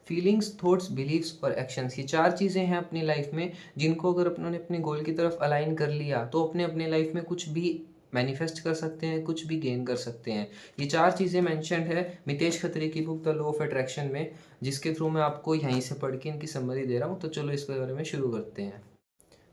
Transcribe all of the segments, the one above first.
Feelings, thoughts, beliefs और actions, ये 4 चीज़ें हैं अपनी लाइफ में जिनको अगर उन्होंने अपने गोल की तरफ अलाइन कर लिया तो अपने लाइफ में कुछ भी मैनिफेस्ट कर सकते हैं, कुछ भी गेन कर सकते हैं। ये 4 चीज़ें मेंशन्ड है मितेश खत्री की book the law of attraction में, जिसके थ्रू मैं आपको यहीं से पढ़ के इनकी समरी दे रहा हूँ। तो चलो इसके बारे में शुरू करते हैं।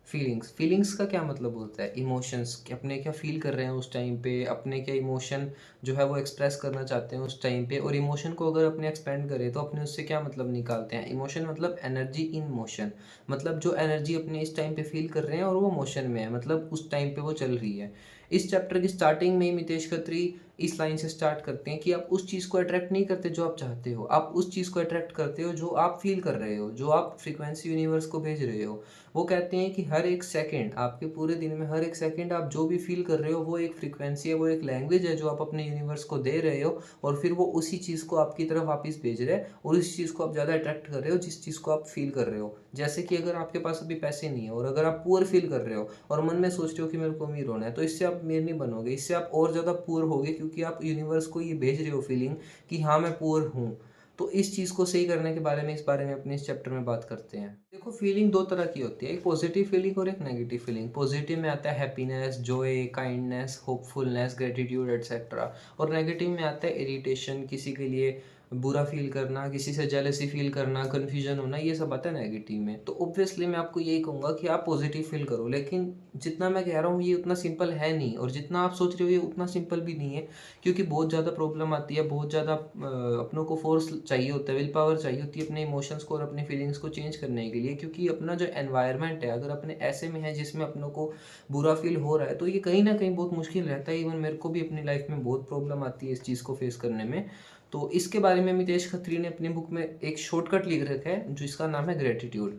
फीलिंग्स, फीलिंग्स का क्या मतलब होता है? इमोशंस, कि अपने क्या फ़ील कर रहे हैं उस टाइम पे, अपने क्या इमोशन जो है वो एक्सप्रेस करना चाहते हैं उस टाइम पे, और इमोशन को अगर अपने एक्सपेंड करें तो अपने उससे क्या मतलब निकालते हैं? इमोशन मतलब एनर्जी इन मोशन, मतलब जो एनर्जी अपने इस टाइम पे फ़ील कर रहे हैं और वो मोशन में है, मतलब उस टाइम पे वो चल रही है। इस चैप्टर की स्टार्टिंग में ही मितेश खत्री इस लाइन से स्टार्ट करते हैं कि आप उस चीज़ को अट्रैक्ट नहीं करते जो आप चाहते हो, आप उस चीज़ को अट्रैक्ट करते हो जो आप फ़ील कर रहे हो, जो आप फ्रीक्वेंसी यूनिवर्स को भेज रहे हो। वो कहते हैं कि हर एक सेकंड, आपके पूरे दिन में हर एक सेकंड आप जो भी फ़ील कर रहे हो वो एक फ्रीक्वेंसी है, वो एक लैंग्वेज है जो आप अपने यूनिवर्स को दे रहे हो, और फिर वो उसी चीज़ को आपकी तरफ वापस भेज रहा है और उस चीज़ को आप ज़्यादा अट्रैक्ट कर रहे हो जिस चीज़ को आप फ़ील कर रहे हो। जैसे कि अगर आपके पास अभी पैसे नहीं है और अगर आप पुअर फ़ील कर रहे हो और मन में सोच रहे हो कि मेरे को अमीर होना है, तो इससे आप अमीर नहीं बनोगे, इससे आप और ज़्यादा पुअर होगे, क्योंकि आप यूनिवर्स को ये भेज रहे हो फीलिंग कि हाँ, मैं पुअर हूँ। तो इस चीज़ को सही करने के बारे में इस बारे में अपने इस चैप्टर में बात करते हैं। देखो, फीलिंग 2 तरह की होती है, एक पॉजिटिव फीलिंग और एक नेगेटिव फीलिंग। पॉजिटिव में आता है happiness, Joy, kindness, hopefulness, gratitude etcetera, और नेगेटिव में आता है इरिटेशन, किसी के लिए बुरा फ़ील करना, किसी से जेलसी फ़ील करना, कन्फ्यूज़न होना, ये सब आता है नेगेटिव में। तो ऑब्वियसली मैं आपको यही कहूँगा कि आप पॉजिटिव फ़ील करो, लेकिन जितना मैं कह रहा हूँ ये उतना सिंपल है नहीं, और जितना आप सोच रहे हो ये उतना सिंपल भी नहीं है, क्योंकि बहुत ज़्यादा प्रॉब्लम आती है, बहुत ज़्यादा अपनों को फ़ोर्स चाहिए होता है, विल पावर चाहिए होती है अपने इमोशंस को और अपनी फीलिंग्स को चेंज करने के लिए, क्योंकि अपना जो एनवायरनमेंट है अगर अपने ऐसे में है जिसमें अपनों को बुरा फ़ील हो रहा है, तो ये कहीं न कहीं बहुत मुश्किल रहता है। इवन मेरे को भी अपनी लाइफ़ में बहुत प्रॉब्लम आती है इस चीज़ को फ़ेस करने में। तो इसके बारे में मितेश खत्री ने अपनी बुक में एक शॉर्टकट लिख रखा है, जो इसका नाम है ग्रैटिट्यूड।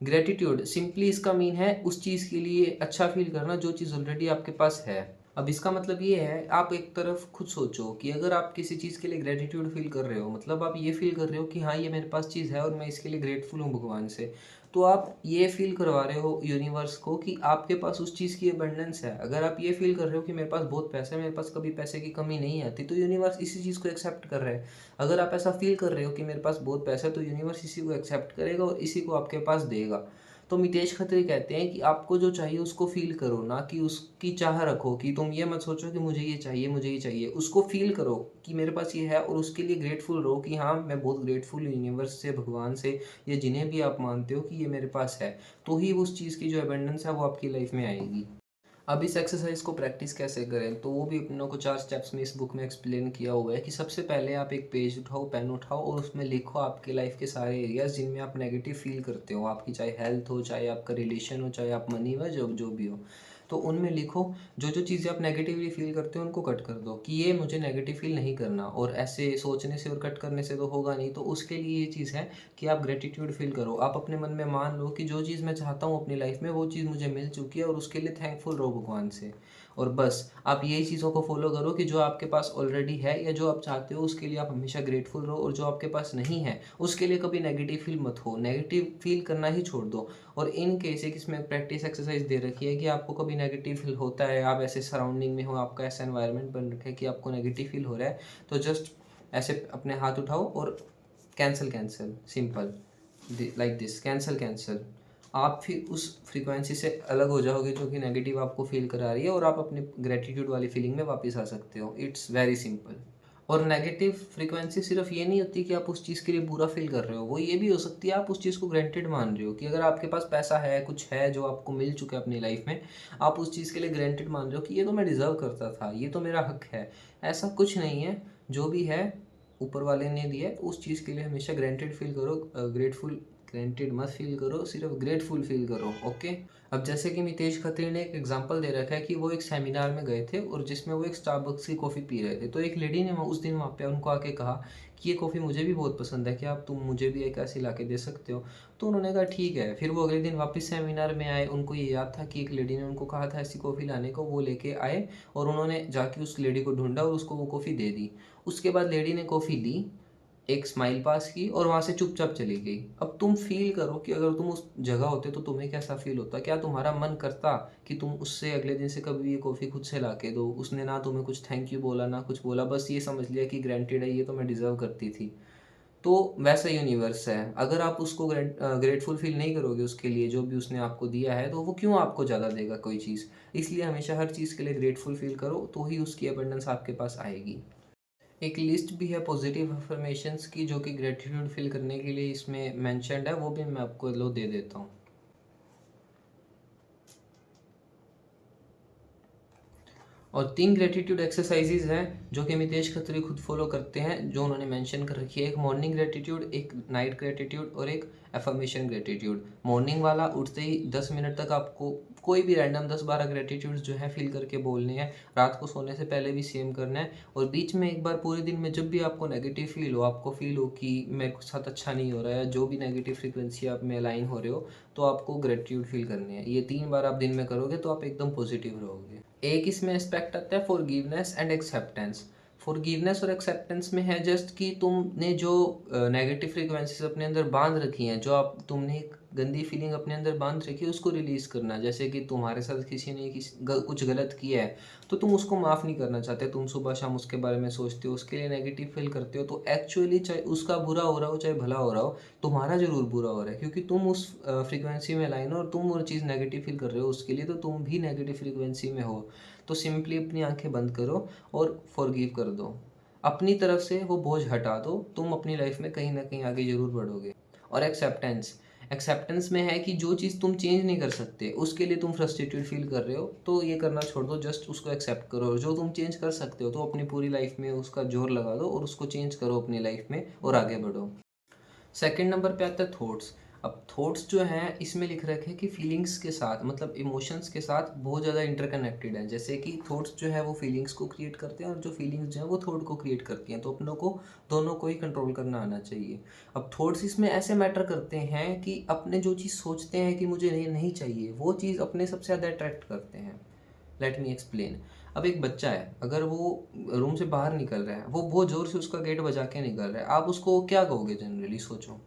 ग्रैटिट्यूड सिंपली इसका मीन है उस चीज़ के लिए अच्छा फ़ील करना जो चीज़ ऑलरेडी आपके पास है। अब इसका मतलब ये है, आप एक तरफ खुद सोचो कि अगर आप किसी चीज़ के लिए ग्रैटिट्यूड फ़ील कर रहे हो, मतलब आप ये फ़ील कर रहे हो कि हाँ, ये मेरे पास चीज़ है और मैं इसके लिए ग्रेटफुल हूँ भगवान से। तो आप ये फ़ील करवा रहे हो यूनिवर्स को कि आपके पास उस चीज़ की अबंडेंस है। अगर आप ये फ़ील कर रहे हो कि मेरे पास बहुत पैसा है, मेरे पास कभी पैसे की कमी नहीं आती, तो यूनिवर्स इसी चीज़ को एक्सेप्ट कर रहा है। अगर आप ऐसा फ़ील कर रहे हो कि मेरे पास बहुत पैसा है, तो यूनिवर्स इसी को एक्सेप्ट करेगा और इसी को आपके पास देगा। तो मितेश खत्री कहते हैं कि आपको जो चाहिए उसको फ़ील करो, ना कि उसकी चाह रखो, कि तुम ये मत सोचो कि मुझे ये चाहिए, मुझे ये चाहिए। उसको फ़ील करो कि मेरे पास ये है, और उसके लिए ग्रेटफुल रहो कि हाँ, मैं बहुत ग्रेटफुल हूँ यूनिवर्स से, भगवान से, या जिन्हें भी आप मानते हो कि ये मेरे पास है। तो ही उस चीज़ की जो अबंडेंस है वो आपकी लाइफ़ में आएगी। अब इस एक्सरसाइज को प्रैक्टिस कैसे करें, तो वो भी अपनों को 4 स्टेप्स में इस बुक में एक्सप्लेन किया हुआ है कि सबसे पहले आप एक पेज उठाओ, पेन उठाओ और उसमें लिखो आपके लाइफ के सारे एरियाज़ जिनमें आप नेगेटिव फील करते हो। आपकी चाहे हेल्थ हो, चाहे आपका रिलेशन हो, चाहे आप मनी हो, जो जो भी हो। तो उनमें लिखो, जो-जो चीज़ें आप नेगेटिवली फ़ील करते हो उनको कट कर दो कि ये मुझे नेगेटिव फ़ील नहीं करना, और ऐसे सोचने से और कट करने से तो होगा नहीं। तो उसके लिए ये चीज़ है कि आप ग्रैटिट्यूड फ़ील करो। आप अपने मन में मान लो कि जो चीज़ मैं चाहता हूँ अपनी लाइफ़ में वो चीज़ मुझे मिल चुकी है, और उसके लिए थैंकफुल रहो भगवान से। और बस आप यही चीज़ों को फ़ॉलो करो कि जो आपके पास ऑलरेडी है या जो आप चाहते हो उसके लिए आप हमेशा ग्रेटफुल रहो, और जो आपके पास नहीं है उसके लिए कभी नेगेटिव फ़ील मत हो, नेगेटिव फ़ील करना ही छोड़ दो। और इन केस एक इसमें प्रैक्टिस एक्सरसाइज दे रखी है कि आपको कभी नेगेटिव फ़ील होता है, आप ऐसे सराउंडिंग में हो, आपका ऐसा एनवायरनमेंट बन रखा है कि आपको नेगेटिव फ़ील हो रहा है, तो जस्ट ऐसे अपने हाथ उठाओ और cancel cancel, simple, like this, cancel cancel. आप फिर उस फ्रीक्वेंसी से अलग हो जाओगे जो कि नेगेटिव आपको फ़ील करा रही है, और आप अपने ग्रैटिट्यूड वाली फीलिंग में वापस आ सकते हो। It's very simple. और नेगेटिव फ्रीक्वेंसी सिर्फ ये नहीं होती कि आप उस चीज़ के लिए बुरा फ़ील कर रहे हो, वो ये भी हो सकती है आप उस चीज़ को ग्रांटेड मान रहे हो, कि अगर आपके पास पैसा है, कुछ है जो आपको मिल चुका है अपनी लाइफ़ में, आप उस चीज़ के लिए ग्रांटेड मान रहे हो कि ये तो मैं डिज़र्व करता था, ये तो मेरा हक है। ऐसा कुछ नहीं है, जो भी है ऊपर वाले ने दिया है, तो उस चीज़ के लिए हमेशा ग्रांटेड फ़ील करो, ग्रेटफुल ग्रांटेड मत फ़ील करो, सिर्फ ग्रेटफुल फ़ील करो, ओके? अब जैसे कि मितेश खत्री ने एक एग्ज़ाम्पल दे रखा है कि वो एक सेमिनार में गए थे और जिसमें वो एक स्टारबक्स की कॉफ़ी पी रहे थे। तो एक लेडी ने उस दिन वहाँ पे उनको आके कहा कि ये कॉफ़ी मुझे भी बहुत पसंद है, क्या आप तुम मुझे भी एक ऐसी ला के दे सकते हो? तो उन्होंने कहा ठीक है। फिर वो अगले दिन वापस सेमिनार में आए, उनको ये याद था कि एक लेडी ने उनको कहा था ऐसी कॉफ़ी लाने को, वो लेके आए और उन्होंने जाके उस लेडी को ढूँढा और उसको वो कॉफ़ी दे दी। उसके बाद लेडी ने कॉफ़ी ली, एक स्माइल पास की और वहाँ से चुपचाप चली गई। अब तुम फ़ील करो कि अगर तुम उस जगह होते तो तुम्हें कैसा फ़ील होता? क्या तुम्हारा मन करता कि तुम उससे अगले दिन से कभी भी ये कॉफ़ी खुद से ला के दो? उसने ना तुम्हें कुछ थैंक यू बोला, ना कुछ बोला, बस ये समझ लिया कि ग्रांटेड है, ये तो मैं डिज़र्व करती थी। तो वैसा यूनिवर्स है। अगर आप उसको ग्रेटफुल फील नहीं करोगे उसके लिए जो भी उसने आपको दिया है, तो वो क्यों आपको ज़्यादा देगा कोई चीज़। इसलिए हमेशा हर चीज़ के लिए ग्रेटफुल फील करो, तो ही उसकी अबंडेंस आपके पास आएगी। एक लिस्ट भी है पॉजिटिव अफर्मेशंस की जो कि ग्रेटिट्यूड फील करने के लिए इसमें मेंशन्ड है, वो भी मैं आपको लो दे देता हूँ। और 3 ग्रेटिट्यूड एक्सरसाइजेज हैं जो कि मितेश खत्री खुद फॉलो करते हैं, जो उन्होंने मेंशन कर रखी है। एक मॉर्निंग ग्रेटिट्यूड, एक नाइट ग्रेटिट्यूड और एक एफर्मेशन ग्रेटिट्यूड। मॉर्निंग वाला उठते ही 10 मिनट तक आपको कोई भी रैंडम 10-12 ग्रेटिट्यूड्स जो है फील करके बोलने हैं। रात को सोने से पहले भी सेम करना है। और बीच में एक बार पूरे दिन में जब भी आपको नेगेटिव फील हो, आपको फील हो कि मेरे साथ अच्छा नहीं हो रहा है, जो भी नेगेटिव फ्रीक्वेंसी आप में अलाइन हो रहे हो, तो आपको ग्रेटिट्यूड फील करनी है। ये 3 बार आप दिन में करोगे तो आप एकदम पॉजिटिव रहोगे। एक इसमें एस्पेक्ट आता है फॉरगिवनेस एंड एक्सेप्टेंस। फॉरगिवनेस और एक्सेप्टेंस में है जस्ट कि तुमने जो नेगेटिव फ्रीक्वेंसीज अपने अंदर बांध रखी हैं, जो आप तुमने एक गंदी फीलिंग अपने अंदर बांध रखी है, उसको रिलीज़ करना। जैसे कि तुम्हारे साथ किसी ने कुछ गलत किया है, तो तुम उसको माफ़ नहीं करना चाहते, तुम सुबह शाम उसके बारे में सोचते हो, उसके लिए नेगेटिव फील करते हो। तो एक्चुअली चाहे उसका बुरा हो रहा हो चाहे भला हो रहा हो, तुम्हारा ज़रूर बुरा हो रहा है, क्योंकि तुम उस फ्रीक्वेंसी में लाइन हो और तुम वो चीज़ नेगेटिव फील कर रहे हो उसके लिए, तो तुम भी नेगेटिव फ्रीक्वेंसी में हो। तो सिंपली अपनी आंखें बंद करो और फॉरगिव कर दो। अपनी तरफ से वो बोझ हटा दो, तुम अपनी लाइफ में कहीं ना कहीं आगे ज़रूर बढ़ोगे। और एक्सेप्टेंस, एक्सेप्टेंस में है कि जो चीज़ तुम चेंज नहीं कर सकते उसके लिए तुम फ्रस्ट्रेटेड फील कर रहे हो, तो ये करना छोड़ दो, जस्ट उसको एक्सेप्ट करो। जो तुम चेंज कर सकते हो तो अपनी पूरी लाइफ में उसका जोर लगा दो और उसको चेंज करो अपनी लाइफ में और आगे बढ़ो। सेकंड नंबर पे आता है थॉट्स। अब थॉट्स जो हैं इसमें लिख रखे हैं कि फीलिंग्स के साथ, मतलब इमोशंस के साथ बहुत ज़्यादा इंटरकनेक्टेड हैं। जैसे कि थॉट्स जो है वो फीलिंग्स को क्रिएट करते हैं और जो फीलिंग्स जो है वो थॉट को क्रिएट करती हैं, तो अपनों को दोनों को ही कंट्रोल करना आना चाहिए। अब थॉट्स इसमें ऐसे मैटर करते हैं कि अपने जो चीज़ सोचते हैं कि मुझे ये नहीं चाहिए, वो चीज़ अपने सबसे ज़्यादा अट्रैक्ट करते हैं। Let me explain. अब एक बच्चा है, अगर वो रूम से बाहर निकल रहा है, वो बहुत ज़ोर से उसका गेट बजा के निकल रहा है, आप उसको क्या कहोगे? जनरली सोचो,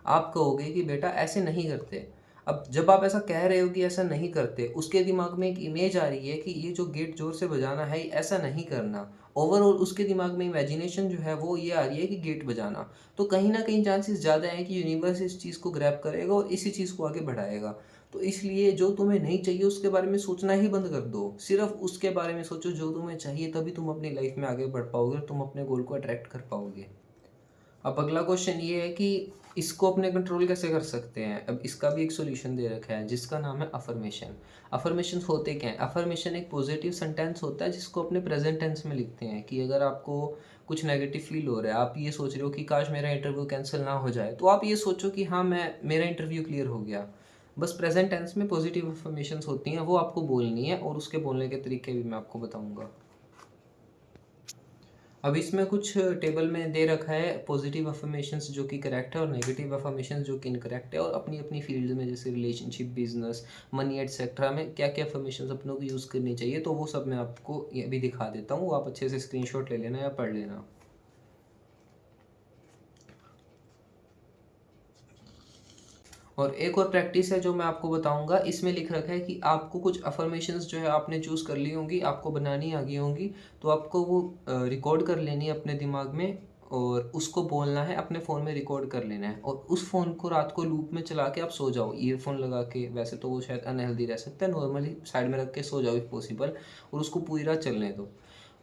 आप कहोगे कि बेटा ऐसे नहीं करते। अब जब आप ऐसा कह रहे हो कि ऐसा नहीं करते, उसके दिमाग में एक इमेज आ रही है कि ये जो गेट ज़ोर से बजाना है, ये ऐसा नहीं करना। ओवरऑल उसके दिमाग में इमेजिनेशन जो है वो ये आ रही है कि गेट बजाना। तो कहीं न कहीं चांसेस ज़्यादा हैं कि यूनिवर्स इस चीज़ को ग्रैब करेगा और इसी चीज़ को आगे बढ़ाएगा। तो इसलिए जो तुम्हें नहीं चाहिए उसके बारे में सोचना ही बंद कर दो। सिर्फ़ उसके बारे में सोचो जो तुम्हें चाहिए, तभी तुम अपनी लाइफ़ में आगे बढ़ पाओगे और तुम अपने गोल को अट्रैक्ट कर पाओगे। अब अगला क्वेश्चन ये है कि इसको अपने कंट्रोल कैसे कर सकते हैं। अब इसका भी एक सॉल्यूशन दे रखा है जिसका नाम है अफर्मेशन। अफर्मेशन होते क्या हैं? अफर्मेशन एक पॉजिटिव सेंटेंस होता है जिसको अपने प्रेजेंट टेंस में लिखते हैं कि अगर आपको कुछ नेगेटिव फील हो रहा है, आप ये सोच रहे हो कि काश मेरा इंटरव्यू कैंसिल ना हो जाए, तो आप ये सोचो कि हाँ, मैं मेरा इंटरव्यू क्लियर हो गया। बस प्रेजेंट टेंस में पॉजिटिव अफर्मेशंस होती हैं, वो आपको बोलनी है और उसके बोलने के तरीके भी मैं आपको बताऊंगा। अब इसमें कुछ टेबल में दे रखा है पॉजिटिव अफर्मेशंस जो कि करेक्ट है और नेगेटिव अफर्मेशंस जो कि इनकरेक्ट है, और अपनी अपनी फील्ड में जैसे रिलेशनशिप, बिजनेस, मनी एटसेट्रा में क्या क्या अफर्मेशंस अपनों को यूज़ करनी चाहिए, तो वो सब मैं आपको ये भी दिखा देता हूँ। आप अच्छे से स्क्रीनशॉट ले लेना या पढ़ लेना। और एक और प्रैक्टिस है जो मैं आपको बताऊंगा, इसमें लिख रखा है कि आपको कुछ अफर्मेशंस जो है आपने चूज़ कर ली होंगी, आपको बनानी आ गई होंगी, तो आपको वो रिकॉर्ड कर लेनी है अपने दिमाग में और उसको बोलना है, अपने फ़ोन में रिकॉर्ड कर लेना है और उस फ़ोन को रात को लूप में चला के आप सो जाओ ईयरफोन लगा के। वैसे तो वो शायद अनहेल्दी रह सकता है, नॉर्मली साइड में रख के सो जाओ इफ़ पॉसिबल, और उसको पूरी रात चलने दो।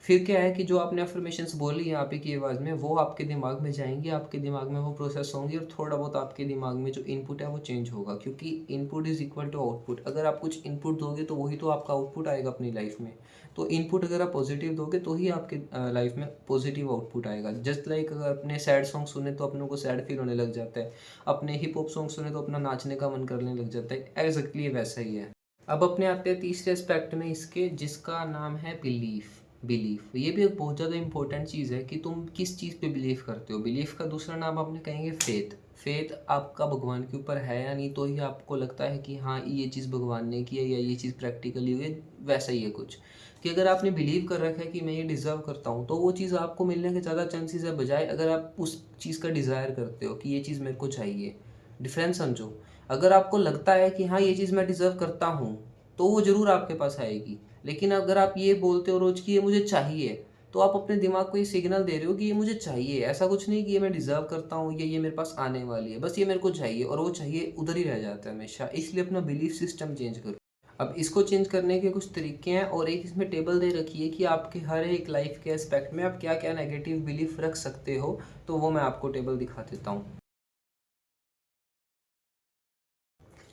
फिर क्या है कि जो आपने अफ़र्मेशंस बोली यहाँ पे की आवाज़ में, वो आपके दिमाग में जाएँगी, आपके दिमाग में वो प्रोसेस होंगी और थोड़ा बहुत आपके दिमाग में जो इनपुट है वो चेंज होगा, क्योंकि input is equal to output. अगर आप कुछ इनपुट दोगे तो वही तो आपका आउटपुट आएगा अपनी लाइफ में। तो इनपुट अगर आप पॉजिटिव दोगे तो ही आपके लाइफ में पॉजिटिव आउटपुट आएगा। जस्ट लाइक अगर अपने सैड सॉन्ग सुने तो अपनों को सैड फील होने लग जाता है, अपने हिप हॉप सॉन्ग सुने तो अपना नाचने का मन करने लग जाता है। एग्जैक्टली वैसा ही है। अब अपने आते हैं तीसरे एस्पेक्ट में इसके, जिसका नाम है बिलीफ। बिलीफ ये भी एक बहुत ज़्यादा इंपॉर्टेंट चीज़ है कि तुम किस चीज़ पे बिलीव करते हो। बिलीफ का दूसरा नाम आपने कहेंगे फेथ। फेथ आपका भगवान के ऊपर है या नहीं, तो ही आपको लगता है कि हाँ ये चीज़ भगवान ने की है या ये चीज़ प्रैक्टिकली हुई है। वैसा ही है कुछ, कि अगर आपने बिलीव कर रखा है कि मैं ये डिज़र्व करता हूँ, तो वो चीज़ आपको मिलने के ज़्यादा चांसेस है, बजाय अगर आप उस चीज़ का डिज़ायर करते हो कि ये चीज़ मेरे को चाहिए। डिफरेंस समझो। अगर आपको लगता है कि हाँ ये चीज़ मैं डिज़र्व करता हूँ, तो वो ज़रूर आपके पास आएगी। लेकिन अगर आप ये बोलते हो रोज़ कि ये मुझे चाहिए, तो आप अपने दिमाग को ये सिग्नल दे रहे हो कि ये मुझे चाहिए। ऐसा कुछ नहीं कि ये मैं डिज़र्व करता हूँ या ये मेरे पास आने वाली है, बस ये मेरे को चाहिए और वो चाहिए उधर ही रह जाता है हमेशा। इसलिए अपना बिलीफ सिस्टम चेंज करो। अब इसको चेंज करने के कुछ तरीके हैं और एक इसमें टेबल दे रखी है कि आपके हर एक लाइफ के एस्पेक्ट में आप क्या-क्या नेगेटिव बिलीफ रख सकते हो, तो वो मैं आपको टेबल दिखा देता हूँ।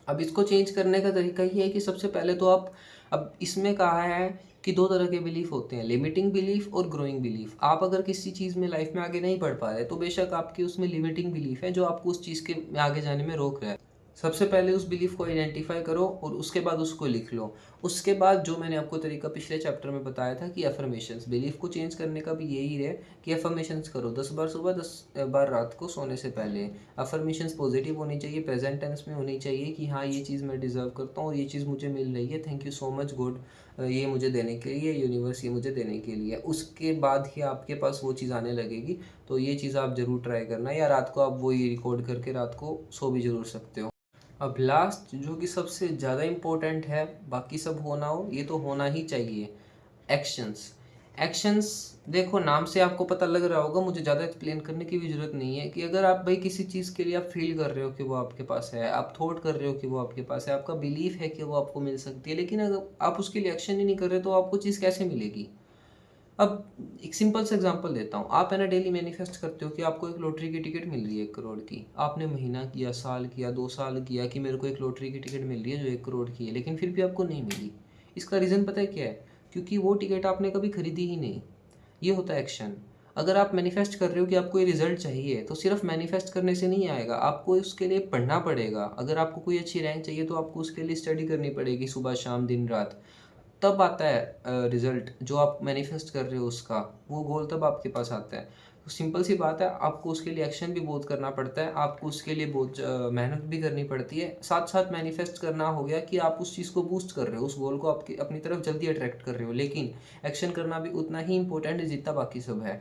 अब इसको चेंज करने का तरीका ये है कि सबसे पहले तो आप, अब इसमें कहा है कि 2 तरह के बिलीफ होते हैं, लिमिटिंग बिलीफ और ग्रोइंग बिलीफ। आप अगर किसी चीज़ में लाइफ में आगे नहीं बढ़ पा रहे, तो बेशक आपकी उसमें लिमिटिंग बिलीफ है जो आपको उस चीज़ के आगे जाने में रोक रहा है। सबसे पहले उस बिलीफ को आइडेंटिफाई करो और उसके बाद उसको लिख लो। उसके बाद जो मैंने आपको तरीका पिछले चैप्टर में बताया था कि अफ़र्मेशंस, बिलीफ को चेंज करने का भी यही है कि अफ़र्मेशंस करो 10 बार सुबह, 10 बार रात को सोने से पहले। अफ़र्मेशंस पॉजिटिव होनी चाहिए, प्रेजेंट टेंस में होनी चाहिए कि हाँ, ये चीज़ मैं डिज़र्व करता हूँ और ये चीज़ मुझे मिल रही है, thank you so much God ये मुझे देने के लिए, यूनिवर्स ये मुझे देने के लिए। उसके बाद ही आपके पास वो चीज़ आने लगेगी। तो ये चीज़ आप ज़रूर ट्राई करना, या रात को आप वही रिकॉर्ड करके रात को सो भी ज़रूर सकते हो। अब लास्ट जो कि सबसे ज़्यादा इम्पोर्टेंट है, बाकी सब हो ना हो, ये तो होना ही चाहिए, एक्शंस। एक्शंस, देखो नाम से आपको पता लग रहा होगा, मुझे ज़्यादा एक्सप्लेन करने की भी ज़रूरत नहीं है कि अगर आप भाई किसी चीज़ के लिए आप फ़ील कर रहे हो कि वो आपके पास है, आप थॉट कर रहे हो कि वो आपके पास है, आपका बिलीफ है कि वो आपको मिल सकती है, लेकिन अगर आप उसके लिए एक्शन ही नहीं कर रहे तो आपको चीज़ कैसे मिलेगी? अब एक सिंपल सा एग्जांपल देता हूँ। आप है ना डेली मैनिफेस्ट करते हो कि आपको एक लॉटरी की टिकट मिल रही है 1 करोड़ की। आपने महीना किया, साल किया, 2 साल किया कि मेरे को एक लॉटरी की टिकट मिल रही है जो 1 करोड़ की है, लेकिन फिर भी आपको नहीं मिली। इसका रीज़न पता है क्या है? क्योंकि वो टिकट आपने कभी खरीदी ही नहीं। ये होता है एक्शन। अगर आप मैनिफेस्ट कर रहे हो कि आपको ये रिज़ल्ट चाहिए, तो सिर्फ़ मैनिफेस्ट करने से नहीं आएगा, आपको उसके लिए पढ़ना पड़ेगा। अगर आपको कोई अच्छी रैंक चाहिए तो आपको उसके लिए स्टडी करनी पड़ेगी सुबह, शाम, दिन, रात। तब आता है रिज़ल्ट जो आप मैनिफेस्ट कर रहे हो उसका, वो गोल तब आपके पास आता है। तो सिंपल सी बात है, आपको उसके लिए एक्शन भी बहुत करना पड़ता है, आपको उसके लिए बहुत मेहनत भी करनी पड़ती है। साथ-साथ मैनिफेस्ट करना हो गया कि आप उस चीज़ को बूस्ट कर रहे हो, उस गोल को आपकी अपनी तरफ जल्दी अट्रैक्ट कर रहे हो, लेकिन एक्शन करना भी उतना ही इम्पोर्टेंट है जितना बाकी सब है।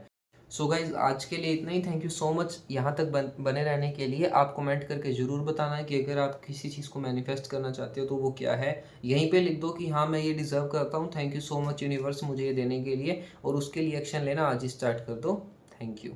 सो गाइज़, आज के लिए इतना ही। थैंक यू सो मच यहाँ तक बने रहने के लिए। आप कमेंट करके ज़रूर बताना कि अगर आप किसी चीज़ को मैनिफेस्ट करना चाहते हो तो वो क्या है। यहीं पे लिख दो कि हाँ, मैं ये डिज़र्व करता हूँ, thank you so much universe मुझे ये देने के लिए, और उसके लिए एक्शन लेना आज ही स्टार्ट कर दो। Thank you.